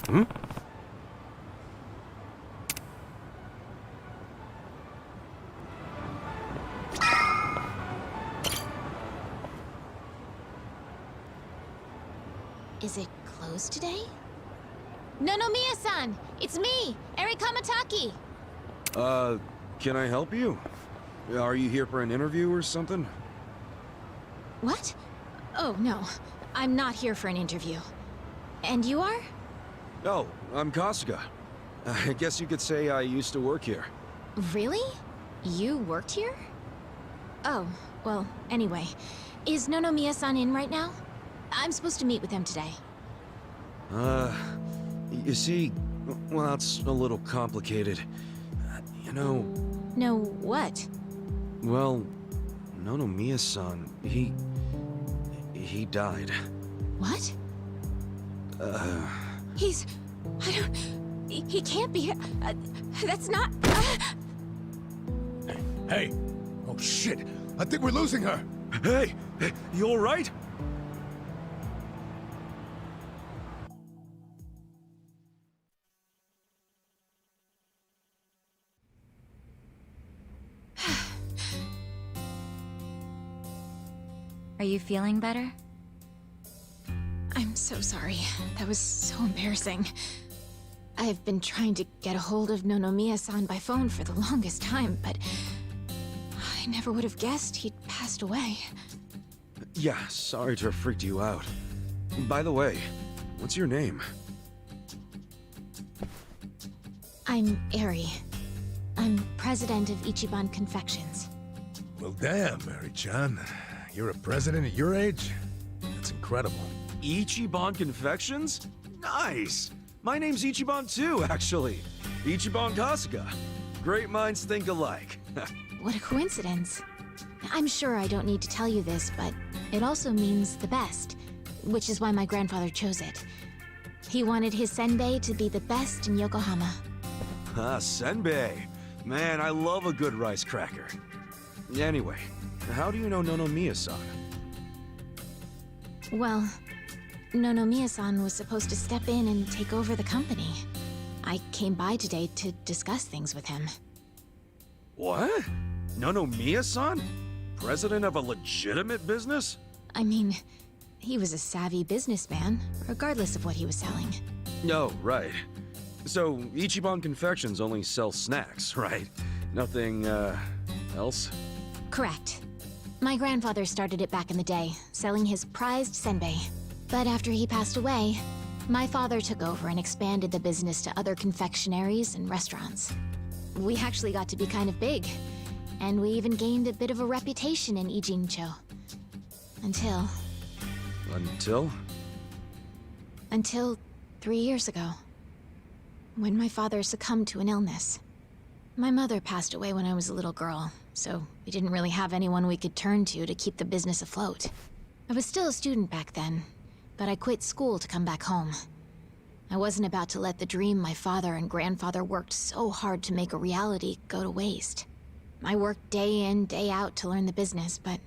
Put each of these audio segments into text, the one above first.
Hmm? Is it closed today? Nonomiya-san! It's me, Eri Kamataki! Can I help you? Are you here for an interview or something? What? Oh, no. I'm not here for an interview. And you are? Oh, I'm Kasuga. I guess you could say I used to work here. Really? You worked here? Oh, well, anyway. Is Nonomiya-san in right now? I'm supposed to meet with him today. You see, well, it's a little complicated. You know... No, what? Well, Nonomiya-san, he died. What? He's... I don't... He can't be... that's not... Hey! Oh shit! I think we're losing her! Hey! You alright? Are you feeling better? I'm so sorry. That was so embarrassing. I've been trying to get a hold of Nonomiya-san by phone for the longest time, but... I never would have guessed he'd passed away. Yeah, sorry to have freaked you out. By the way, what's your name? I'm Eri. I'm president of Ichiban Confections. Well damn, Mary-chan. You're a president at your age? That's incredible. Ichiban Confections? Nice! My name's Ichiban too, actually. Ichiban Kasuga. Great minds think alike. What a coincidence. I'm sure I don't need to tell you this, but it also means the best, which is why my grandfather chose it. He wanted his senbei to be the best in Yokohama. Ah, senbei. Man, I love a good rice cracker. Anyway, how do you know Nonomiya-san? Well, Nonomiya-san was supposed to step in and take over the company. I came by today to discuss things with him. What? Nonomiya-san? President of a legitimate business? I mean, he was a savvy businessman, regardless of what he was selling. No, right. So, Ichiban Confections only sells snacks, right? Nothing, else? Correct. My grandfather started it back in the day, selling his prized senbei. But after he passed away, my father took over and expanded the business to other confectionaries and restaurants. We actually got to be kind of big, and we even gained a bit of a reputation in Ijincho. Until... Until 3 years ago, when my father succumbed to an illness. My mother passed away when I was a little girl, so we didn't really have anyone we could turn to keep the business afloat. I was still a student back then, but I quit school to come back home. I wasn't about to let the dream my father and grandfather worked so hard to make a reality go to waste. I worked day in, day out to learn the business, but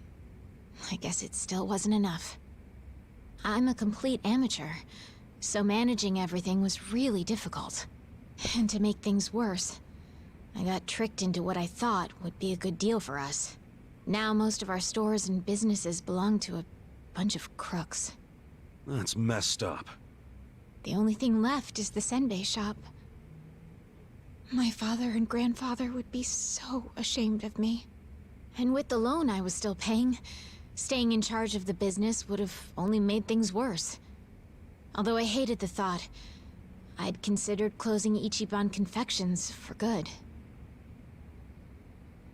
I guess it still wasn't enough. I'm a complete amateur, so managing everything was really difficult. And to make things worse, I got tricked into what I thought would be a good deal for us. Now most of our stores and businesses belong to a bunch of crooks. That's messed up. The only thing left is the senbei shop. My father and grandfather would be so ashamed of me. And with the loan I was still paying, staying in charge of the business would have only made things worse. Although I hated the thought, I'd considered closing Ichiban Confections for good.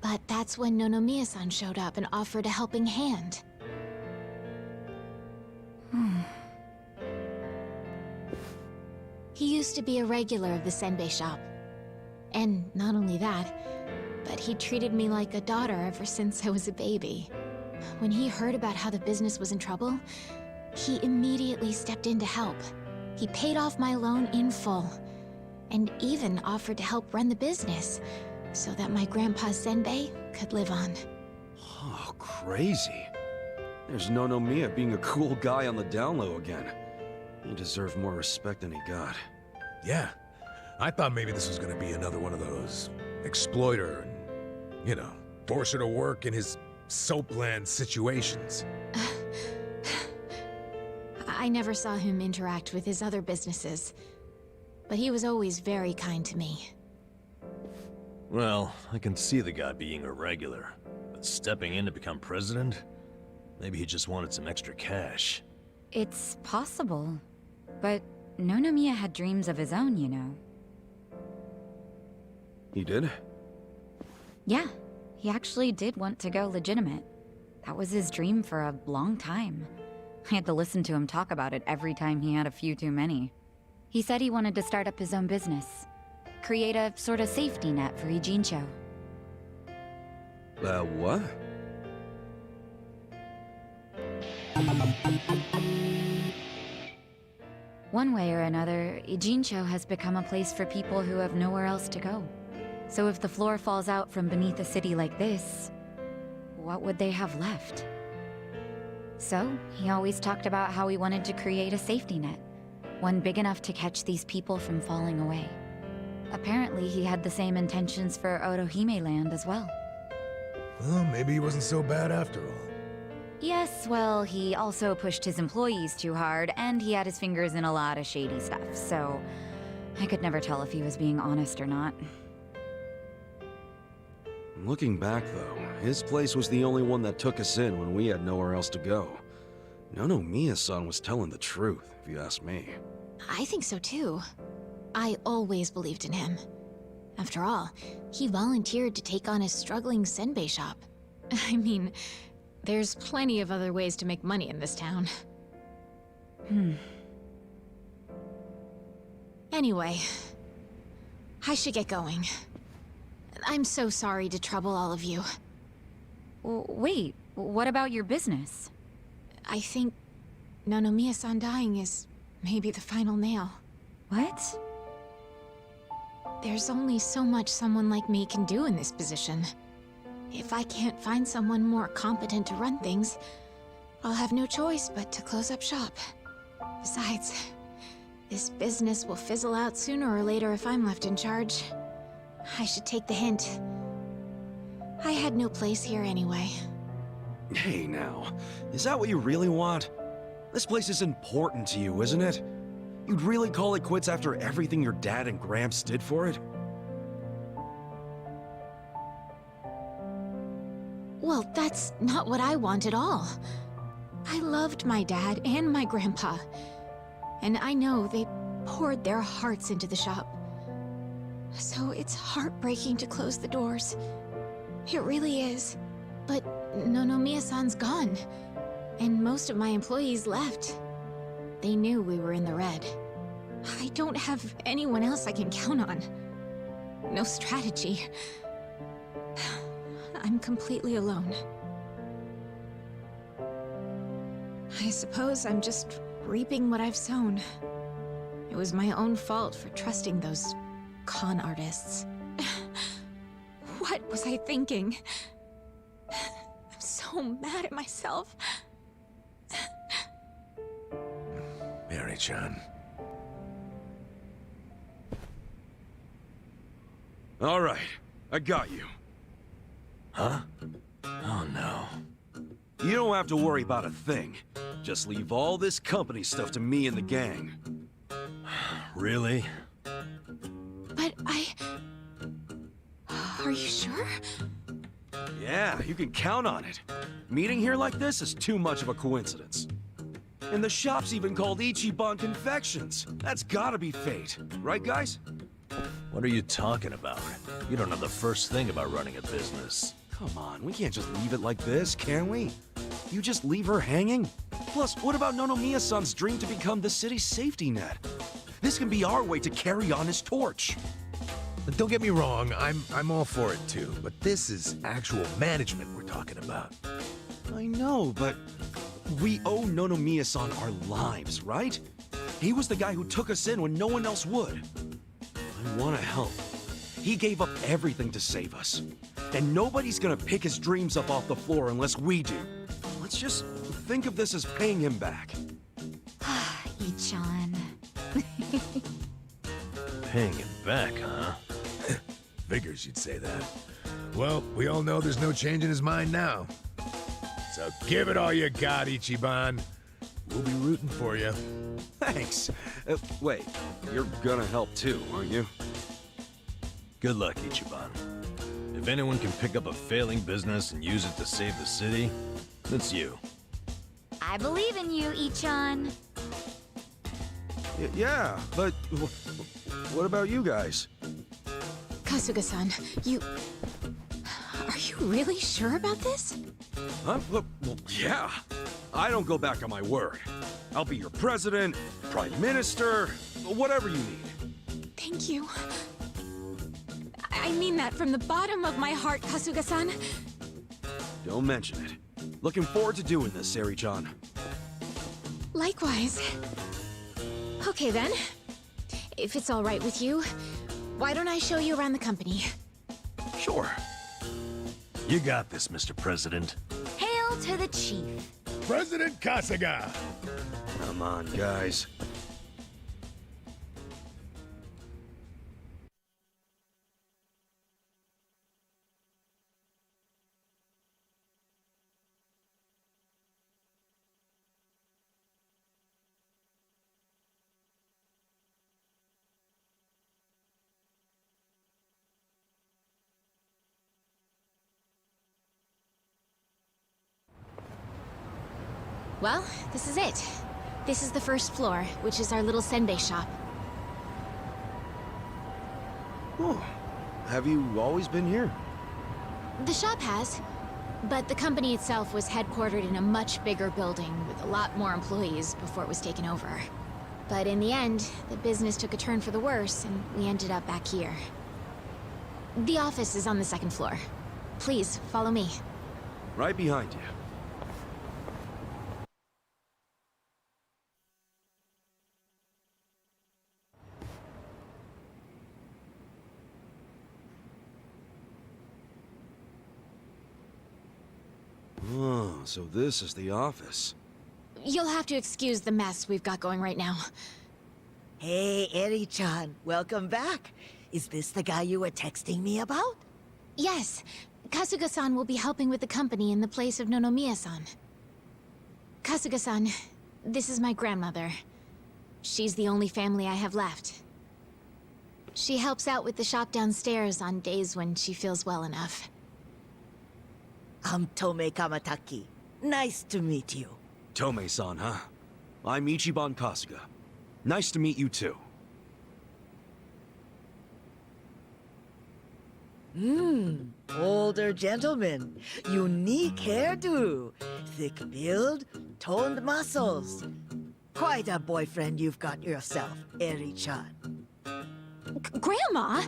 But that's when Nonomiya-san showed up and offered a helping hand. He used to be a regular of the senbei shop. And not only that, but he treated me like a daughter ever since I was a baby. When he heard about how the business was in trouble, he immediately stepped in to help. He paid off my loan in full, and even offered to help run the business, so that my grandpa Senbei could live on. Oh, crazy. There's no Mia being a cool guy on the down low again. He deserved more respect than he got. Yeah. I thought maybe this was gonna be another one of those exploiter and, you know, force her to work in his soapland situations. I never saw him interact with his other businesses, but he was always very kind to me. Well, I can see the guy being irregular, but stepping in to become president? Maybe he just wanted some extra cash. It's possible, but Nonomiya had dreams of his own, you know. He did? Yeah, he actually did want to go legitimate. That was his dream for a long time. I had to listen to him talk about it every time he had a few too many. He said he wanted to start up his own business. Create a sort of safety net for Ijincho. What? One way or another, Ijincho has become a place for people who have nowhere else to go. So if the floor falls out from beneath a city like this, what would they have left? So, he always talked about how he wanted to create a safety net, one big enough to catch these people from falling away. Apparently, he had the same intentions for Orohime Land as well. Well, maybe he wasn't so bad after all. Yes, well, he also pushed his employees too hard, and he had his fingers in a lot of shady stuff, so I could never tell if he was being honest or not. Looking back, though, his place was the only one that took us in when we had nowhere else to go. Nonomiya-san was telling the truth, if you ask me. I think so too. I always believed in him. After all, he volunteered to take on his struggling senbei shop. I mean, there's plenty of other ways to make money in this town. Anyway, I should get going. I'm so sorry to trouble all of you. Wait, what about your business? I think Nonomiya-san dying is maybe the final nail. What? There's only so much someone like me can do in this position. If I can't find someone more competent to run things, I'll have no choice but to close up shop. Besides, this business will fizzle out sooner or later if I'm left in charge. I should take the hint. I had no place here anyway. Hey now, is that what you really want? This place is important to you, isn't it? You'd really call it quits after everything your dad and Gramps did for it? Well, that's not what I want at all. I loved my dad and my grandpa, and I know they poured their hearts into the shop. So it's heartbreaking to close the doors. It really is. But Nonomiya-san's gone, and most of my employees left. They knew we were in the red. I don't have anyone else I can count on. No strategy. I'm completely alone. I suppose I'm just reaping what I've sown. It was my own fault for trusting those con artists. What was I thinking? I'm so mad at myself. Mary-chan. All right, I got you. Huh? Oh no. You don't have to worry about a thing. Just leave all this company stuff to me and the gang. Really? But Are you sure? Yeah, you can count on it. Meeting here like this is too much of a coincidence. And the shop's even called Ichiban Confections. That's gotta be fate, right guys? What are you talking about? You don't know the first thing about running a business. Come on, we can't just leave it like this, can we? You just leave her hanging? Plus, what about Nonomiya-san's dream to become the city's safety net? This can be our way to carry on his torch. Don't get me wrong, I'm all for it too, but this is actual management we're talking about. I know, but we owe Nonomiya-san our lives, right? He was the guy who took us in when no one else would. I want to help. He gave up everything to save us. And nobody's gonna pick his dreams up off the floor unless we do. Let's just think of this as paying him back. Ichan. Paying him back, huh? Figures you'd say that. Well, we all know there's no change in his mind now. So give it all you got, Ichiban. We'll be rooting for you. Thanks. Wait, you're gonna help too, aren't you? Good luck, Ichiban. If anyone can pick up a failing business and use it to save the city, it's you. I believe in you, Ichan. Yeah, but what about you guys? Kasuga-san, you... Are you really sure about this? Huh? Well, yeah. I don't go back on my word. I'll be your president, prime minister, whatever you need. Thank you. I mean that from the bottom of my heart, Kasuga-san. Don't mention it. Looking forward to doing this, Sari-chan. Likewise. Okay then. If it's all right with you, why don't I show you around the company? Sure. You got this, Mr. President. Hail to the chief. President Kasuga! Come on, guys. Well, this is it. This is the first floor, which is our little senbei shop. Oh, have you always been here? The shop has, but the company itself was headquartered in a much bigger building with a lot more employees before it was taken over. But in the end, the business took a turn for the worse, and we ended up back here. The office is on the second floor. Please, follow me. Right behind you. Oh, so this is the office. You'll have to excuse the mess we've got going right now. Hey, Eri-chan, welcome back. Is this the guy you were texting me about? Yes, Kasuga-san will be helping with the company in the place of Nonomiya-san. Kasuga-san, this is my grandmother. She's the only family I have left. She helps out with the shop downstairs on days when she feels well enough. I'm Tome Kamataki. Nice to meet you. Tome-san, huh? I'm Ichiban Kasuga. Nice to meet you too. Older gentleman. Unique hairdo. Thick build, toned muscles. Quite a boyfriend you've got yourself, Eri-chan. Grandma?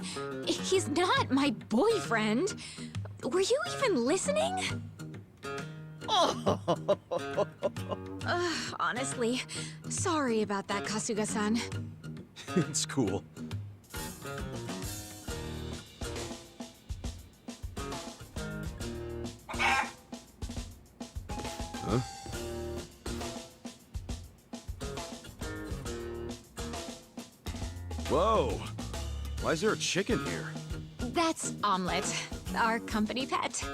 He's not my boyfriend. Were you even listening? Honestly, sorry about that, Kasuga-san. It's cool. Huh? Whoa! Why is there a chicken here? That's Omelette, our company pet.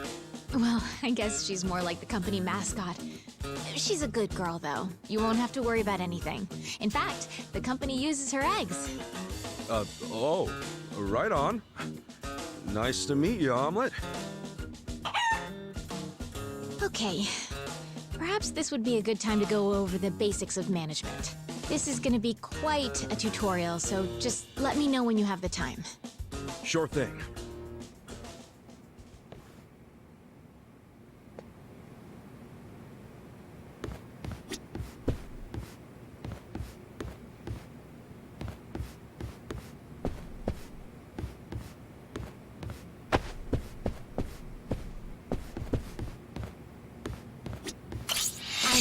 Well, I guess she's more like the company mascot. She's a good girl, though. You won't have to worry about anything. In fact, the company uses her eggs. Oh, right on. Nice to meet you, Omelette. Okay. Perhaps this would be a good time to go over the basics of management. This is gonna be quite a tutorial, so just let me know when you have the time. Sure thing.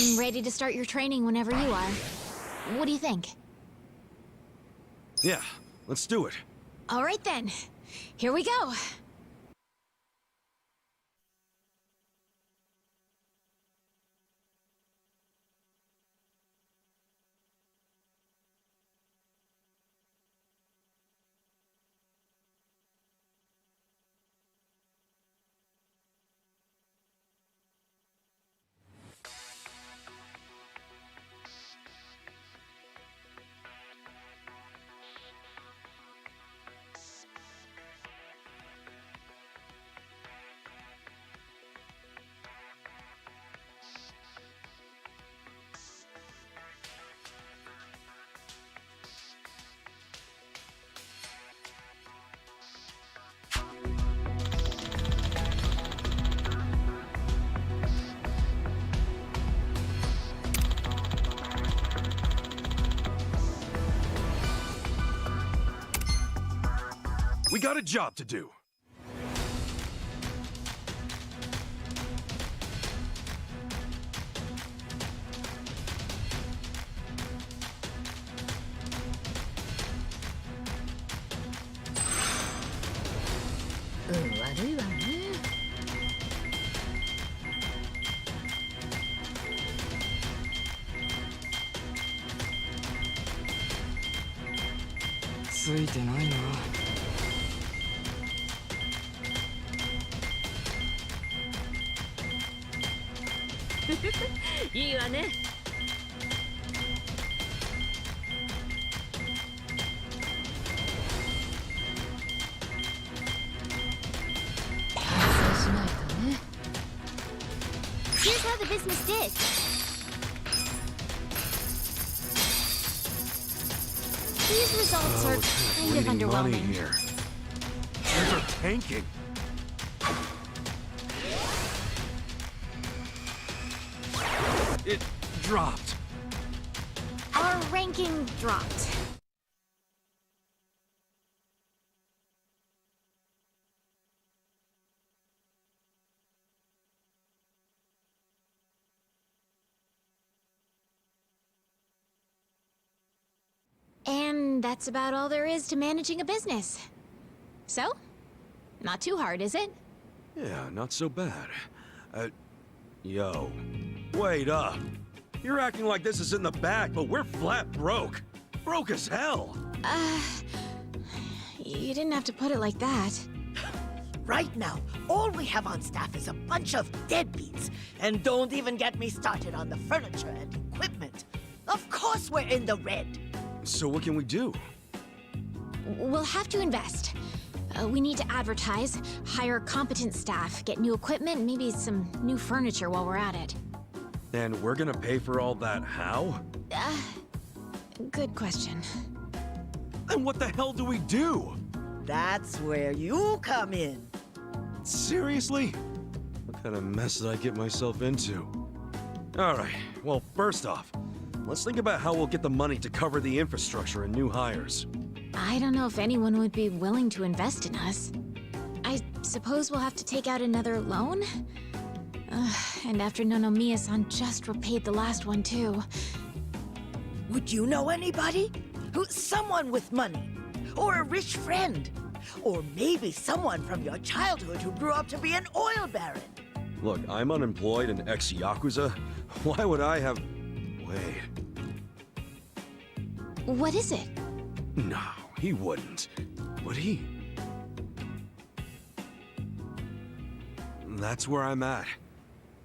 I'm ready to start your training whenever you are. What do you think? Yeah, let's do it. All right then. Here we go. We got a job to do. Here's how the business did. These results are kind of Bleeding money underwhelming. here. Things are tanking. It dropped. Our ranking dropped. And that's about all there is to managing a business. So, not too hard, is it? Yeah, not so bad. Yo. Wait up. You're acting like this is in the bag, but we're flat broke. Broke as hell. You didn't have to put it like that. Right now, all we have on staff is a bunch of deadbeats. And don't even get me started on the furniture and equipment. Of course we're in the red. So what can we do? We'll have to invest. We need to advertise, hire competent staff, get new equipment, maybe some new furniture while we're at it. And we're gonna pay for all that how? Good question. And what the hell do we do? That's where you come in. Seriously? What kind of mess did I get myself into? Alright, well, first off, let's think about how we'll get the money to cover the infrastructure and new hires. I don't know if anyone would be willing to invest in us. I suppose we'll have to take out another loan? And after Nonomiya-san just repaid the last one, too. Would you know anybody? Someone with money? Or a rich friend? Or maybe someone from your childhood who grew up to be an oil baron? Look, I'm unemployed and ex-Yakuza. Why would I have... Wait. What is it? No, he wouldn't. Would he? That's where I'm at.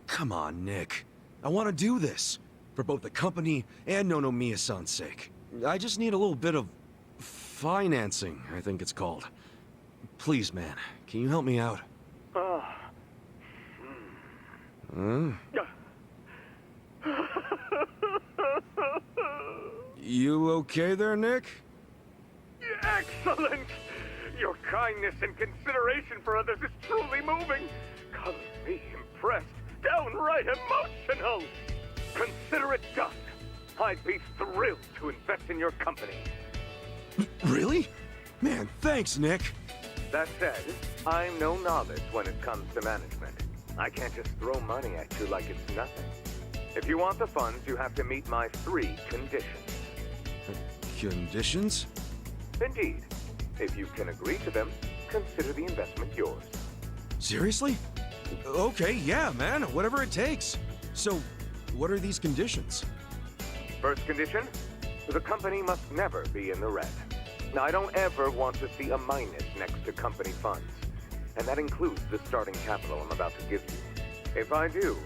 Come on, Nick. I want to do this. For both the company and Nonomiya-san's sake. I just need a little bit of... financing, I think it's called. Please, man. Can you help me out? Huh? You okay there, Nick? Excellent! Your kindness and consideration for others is truly moving. Colors me impressed, downright emotional. Consider it done. I'd be thrilled to invest in your company. Really? Man, thanks, Nick. That said, I'm no novice when it comes to management. I can't just throw money at you like it's nothing. If you want the funds, you have to meet my 3 conditions. Conditions? Indeed. If you can agree to them, consider the investment yours. Seriously? Okay, yeah, man, whatever it takes. So, what are these conditions? First condition, the company must never be in the red. Now, I don't ever want to see a minus next to company funds. And that includes the starting capital I'm about to give you. If I do,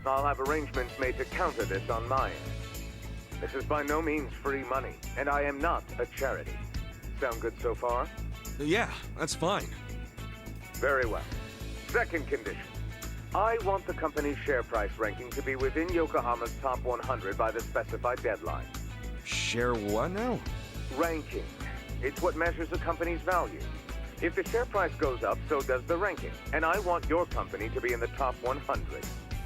I'll have arrangements made to counter this on my end. This is by no means free money, and I am not a charity. Sound good so far? Yeah, that's fine. Very well. Second condition. I want the company's share price ranking to be within Yokohama's top 100 by the specified deadline. Share what now? Ranking. It's what measures a company's value. If the share price goes up, so does the ranking. And I want your company to be in the top 100.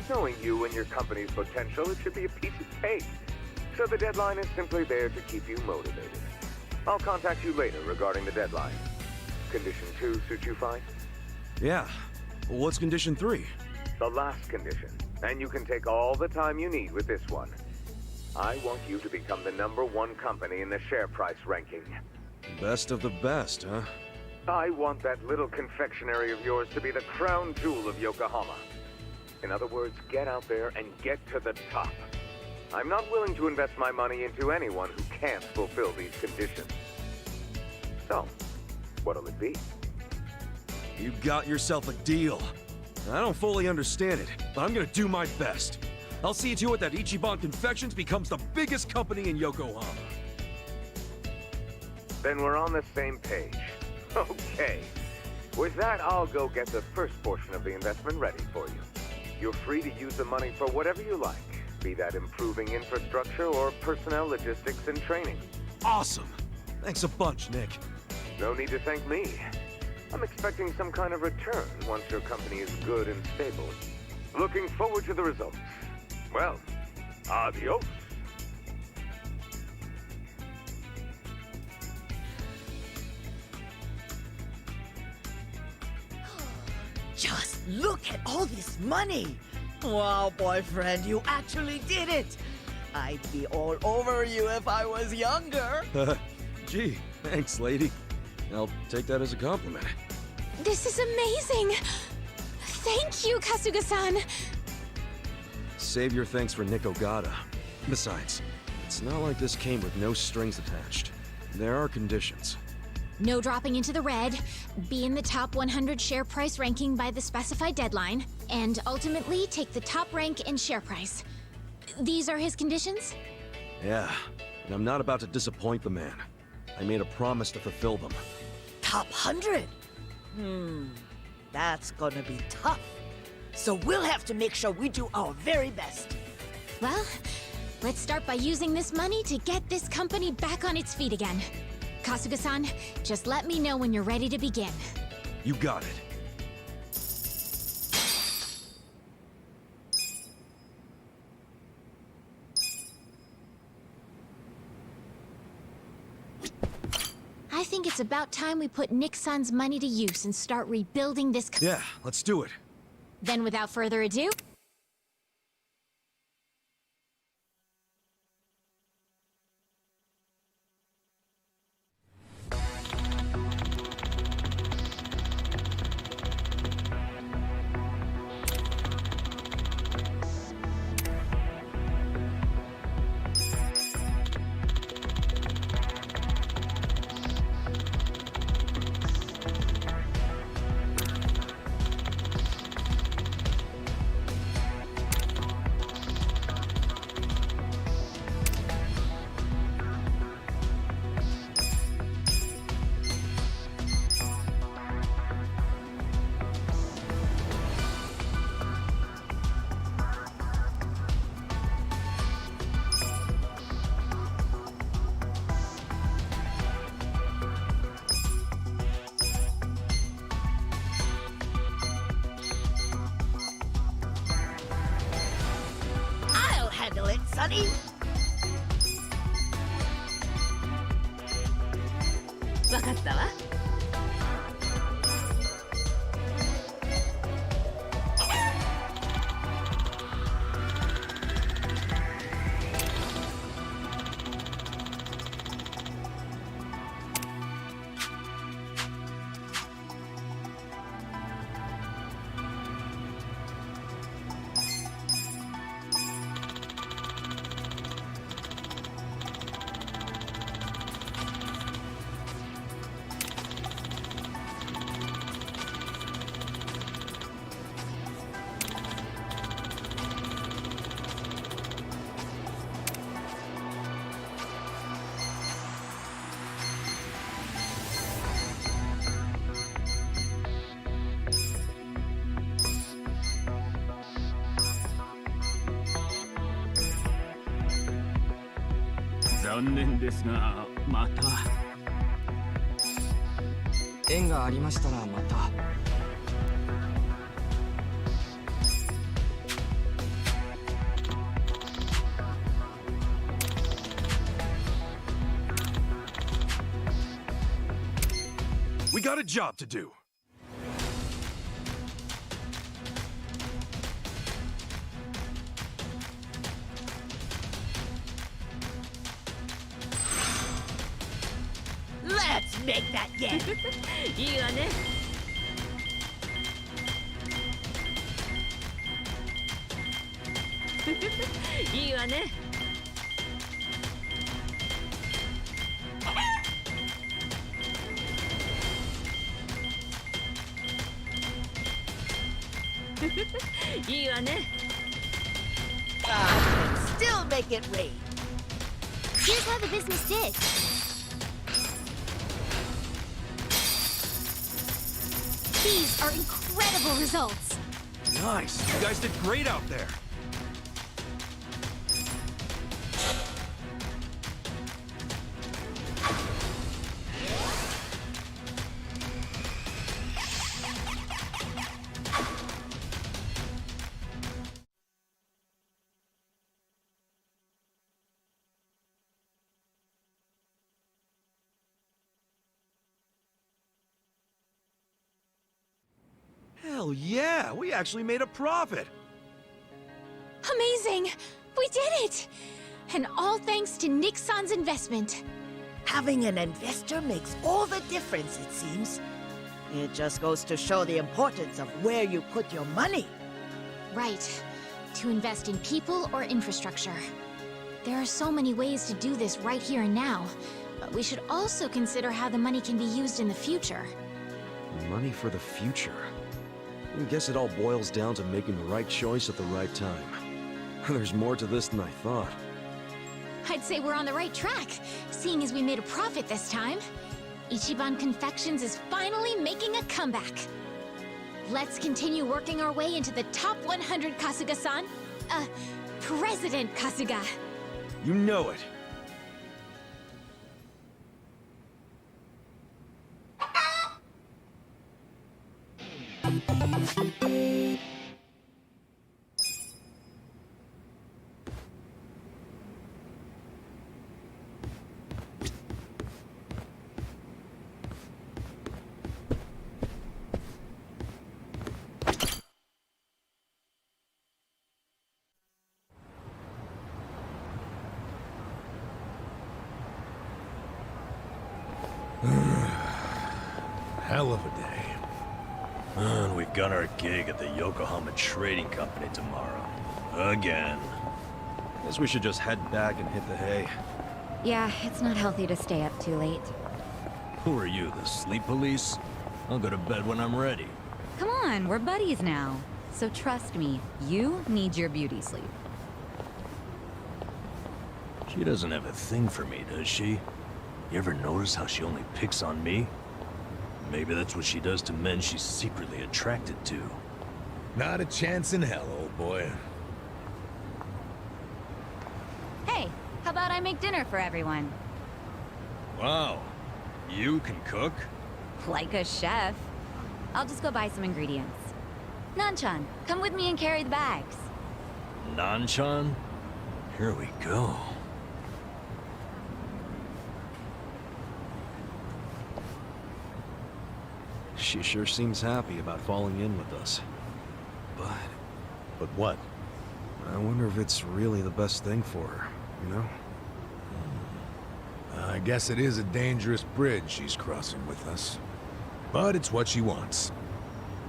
Knowing you and your company's potential, it should be a piece of cake. So the deadline is simply there to keep you motivated. I'll contact you later regarding the deadline. Condition 2 suit you fine? Yeah. What's condition 3? The last condition, and you can take all the time you need with this one. I want you to become the #1 company in the share price ranking. Best of the best, huh? I want that little confectionery of yours to be the crown jewel of Yokohama. In other words, get out there and get to the top. I'm not willing to invest my money into anyone who can't fulfill these conditions. So, what'll it be? You got yourself a deal. I don't fully understand it, but I'm gonna do my best. I'll see to it that Ichiban Confections becomes the biggest company in Yokohama. Then we're on the same page. Okay. With that, I'll go get the first portion of the investment ready for you. You're free to use the money for whatever you like, be that improving infrastructure or personnel logistics and training. Awesome! Thanks a bunch, Nick. No need to thank me. I'm expecting some kind of return once your company is good and stable. Looking forward to the results. Well, adios. Just look at all this money! Wow, boyfriend, you actually did it! I'd be all over you if I was younger. Gee, thanks, lady. I'll take that as a compliment. This is amazing! Thank you, Kasuga-san! Save your thanks for Nick Ogata. Besides, it's not like this came with no strings attached. There are conditions. No dropping into the red, be in the top 100 share price ranking by the specified deadline, and ultimately take the top rank in share price. These are his conditions? Yeah, and I'm not about to disappoint the man. I made a promise to fulfill them. Top 100? That's gonna be tough. So we'll have to make sure we do our very best. Well, let's start by using this money to get this company back on its feet again. Kasuga-san, just let me know when you're ready to begin. You got it. I think it's about time we put Nick-san's money to use and start rebuilding this Yeah, let's do it. Then without further ado... I'll handle it, Sonny. Wakatta wa? 残念ですが、また。縁がありましたらまた。We got a job to do. Let's make that yen. いいわね。いいわね。いいわね。Still make it rain. Here's how the business did. These are incredible results. Nice. You guys did great out there. Hell yeah, we actually made a profit. Amazing! We did it! And all thanks to Nixon's investment. Having an investor makes all the difference, it seems. It just goes to show the importance of where you put your money. Right. To invest in people or infrastructure. There are so many ways to do this right here and now, but we should also consider how the money can be used in the future. Money for the future. I guess it all boils down to making the right choice at the right time. There's more to this than I thought. I'd say we're on the right track, seeing as we made a profit this time. Ichiban Confections is finally making a comeback. Let's continue working our way into the top 100, Kasuga-san. President Kasuga. You know it. Hell of a day. And we've got our gig at the Yokohama Trading Company tomorrow. Again. Guess we should just head back and hit the hay. Yeah, it's not healthy to stay up too late. Who are you, the sleep police? I'll go to bed when I'm ready. Come on, we're buddies now. So trust me, you need your beauty sleep. She doesn't have a thing for me, does she? You ever notice how she only picks on me? Maybe that's what she does to men she's secretly attracted to. Not a chance in hell, old boy. Hey, how about I make dinner for everyone? Wow. You can cook? Like a chef. I'll just go buy some ingredients. Nanchan, come with me and carry the bags. Nanchan? Here we go. She sure seems happy about falling in with us. But what? I wonder if it's really the best thing for her, you know? I guess it is a dangerous bridge she's crossing with us. But it's what she wants.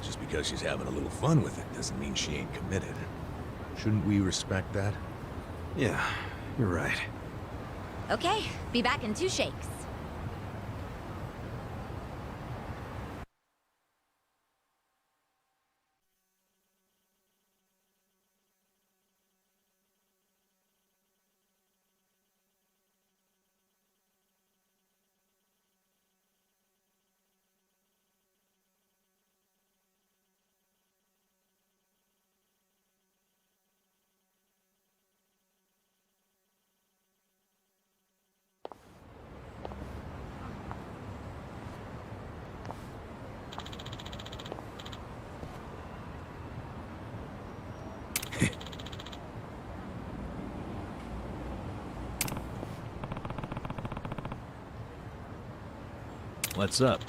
Just because she's having a little fun with it doesn't mean she ain't committed. Shouldn't we respect that? Yeah, you're right. Okay, be back in 2 shakes. What's up?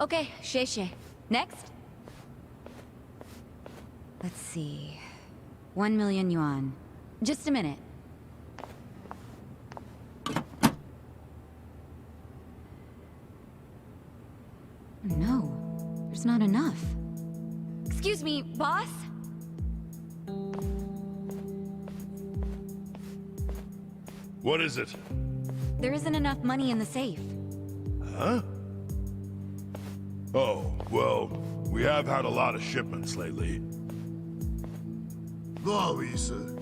Okay, 谢谢. Next? Let's see. 1 million yuan. Just a minute. No, there's not enough. Excuse me, boss? What is it? There isn't enough money in the safe. Huh? Oh, well, we have had a lot of shipments lately. 不好意思，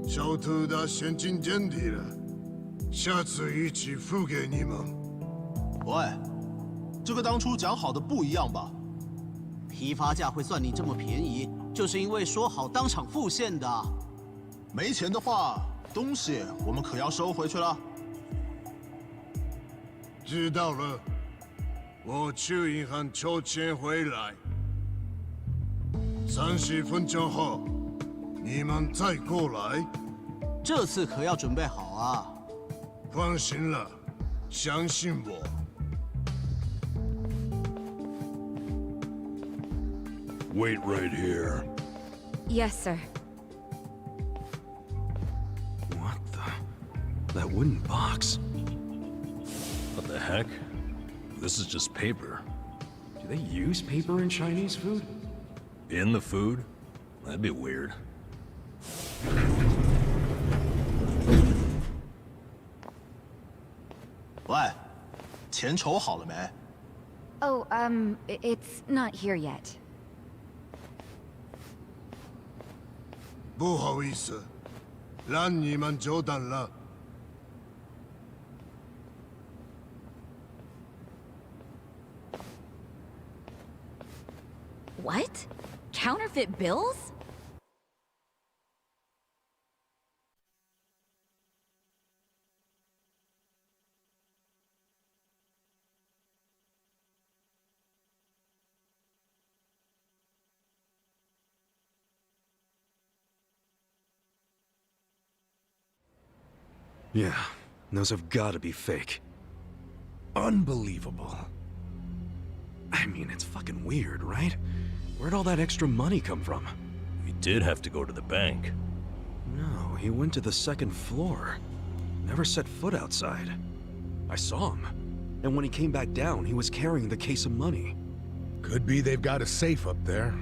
小偷的现金见底了，下次一起付给你们。喂，这个当初讲好的不一样吧？批发价会算你这么便宜，就是因为说好当场付现的。没钱的话，东西我们可要收回去了。知道了，我去银行抽钱回来。30分钟后，你们再过来。这次可要准备好啊！放心了，相信我。Wait right here. Yes, sir. What the? That wooden box. What the heck? This is just paper. Do they use paper in Chinese food? In the food? That'd be weird. What? 钱筹好了没？ Oh, it's not here yet. 不好意思，让你们久等了。What? Counterfeit bills? Yeah, those have gotta be fake. Unbelievable. I mean, it's fucking weird, right? Where'd all that extra money come from? He did have to go to the bank. No, he went to the second floor. Never set foot outside. I saw him. And when he came back down, he was carrying the case of money. Could be they've got a safe up there.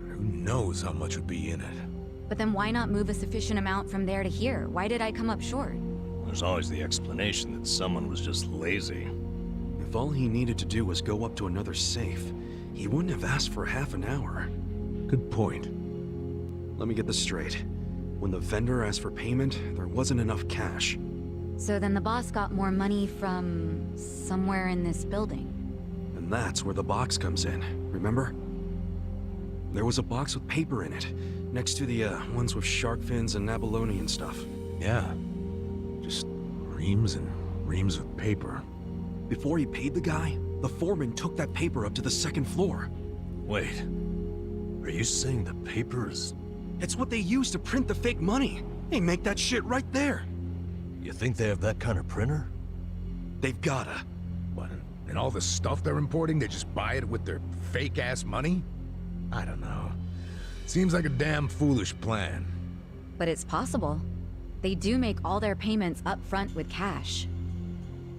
Who knows how much would be in it? But then why not move a sufficient amount from there to here? Why did I come up short? There's always the explanation that someone was just lazy. If all he needed to do was go up to another safe, he wouldn't have asked for half an hour. Good point. Let me get this straight. When the vendor asked for payment, there wasn't enough cash. So then the boss got more money from somewhere in this building. And that's where the box comes in, remember? There was a box with paper in it, next to the ones with shark fins and abalone and stuff. Yeah. Just reams and reams of paper. Before he paid the guy, the foreman took that paper up to the second floor. Wait, are you saying the paper is... It's what they use to print the fake money. They make that shit right there. You think they have that kind of printer? They've gotta. What? And all the stuff they're importing, they just buy it with their fake-ass money? I don't know. Seems like a damn foolish plan. But it's possible. They do make all their payments up front with cash.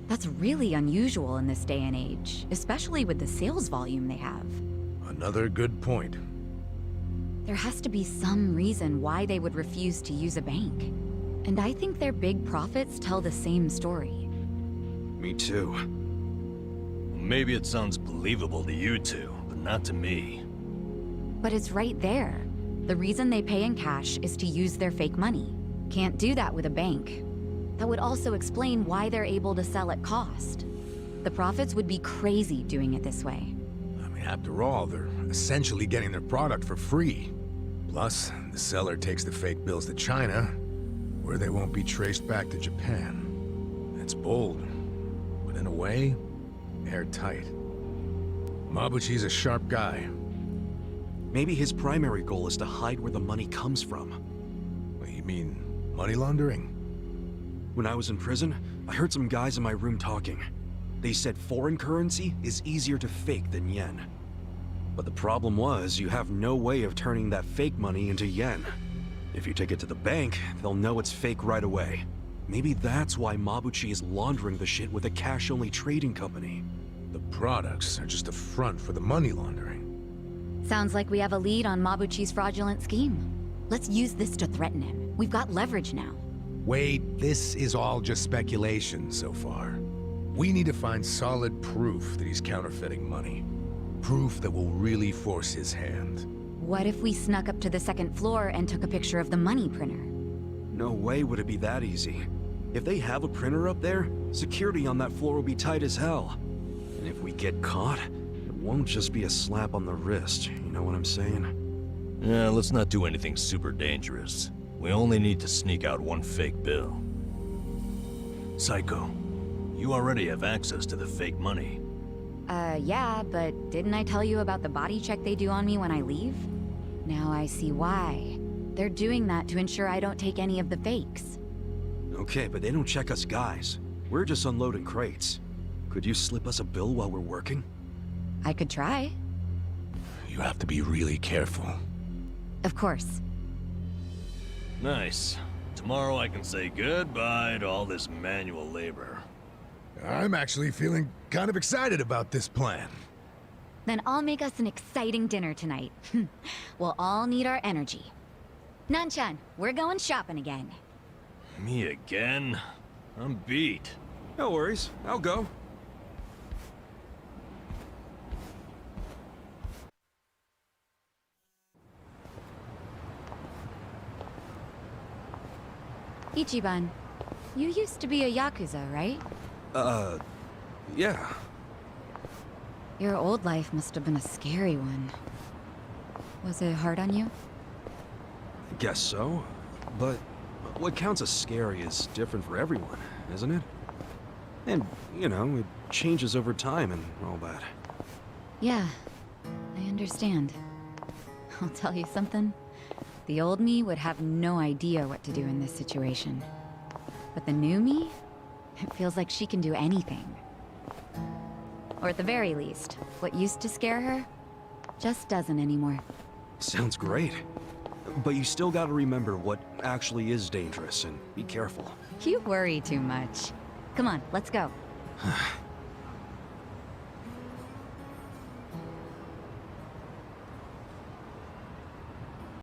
That's really unusual in this day and age, especially with the sales volume they have. Another good point. There has to be some reason why they would refuse to use a bank. And I think their big profits tell the same story. Me too. Maybe it sounds believable to you two, but not to me. But it's right there. The reason they pay in cash is to use their fake money. Can't do that with a bank. That would also explain why they're able to sell at cost. The profits would be crazy doing it this way. I mean, after all, they're essentially getting their product for free. Plus, the seller takes the fake bills to China, where they won't be traced back to Japan. It's bold, but in a way, airtight. Mabuchi's a sharp guy. Maybe his primary goal is to hide where the money comes from. What, you mean money laundering? When I was in prison, I heard some guys in my room talking. They said foreign currency is easier to fake than yen. But the problem was, you have no way of turning that fake money into yen. If you take it to the bank, they'll know it's fake right away. Maybe that's why Mabuchi is laundering the shit with a cash-only trading company. The products are just a front for the money laundering. Sounds like we have a lead on Mabuchi's fraudulent scheme. Let's use this to threaten him. We've got leverage now. Wait, this is all just speculation so far. We need to find solid proof that he's counterfeiting money. Proof that will really force his hand. What if we snuck up to the second floor and took a picture of the money printer? No way would it be that easy. If they have a printer up there, security on that floor will be tight as hell. And if we get caught, it won't just be a slap on the wrist, you know what I'm saying? Yeah, let's not do anything super dangerous. We only need to sneak out one fake bill. Psycho, you already have access to the fake money. Yeah, but didn't I tell you about the body check they do on me when I leave? Now I see why. They're doing that to ensure I don't take any of the fakes. Okay, but they don't check us guys. We're just unloading crates. Could you slip us a bill while we're working? I could try. You have to be really careful. Of course. Nice. Tomorrow I can say goodbye to all this manual labor. I'm actually feeling kind of excited about this plan. Then I'll make us an exciting dinner tonight. We'll all need our energy. Nanchan, we're going shopping again. Me again? I'm beat. No worries, I'll go. Ichiban, you used to be a Yakuza, right? Yeah. Your old life must have been a scary one. Was it hard on you? Guess so. But what counts as scary is different for everyone, isn't it? And, you know, it changes over time and all that. Yeah, I understand. I'll tell you something. The old me would have no idea what to do in this situation. But the new me? It feels like she can do anything. Or at the very least, what used to scare her just doesn't anymore. Sounds great. But you still gotta remember what actually is dangerous and be careful. You worry too much. Come on, let's go.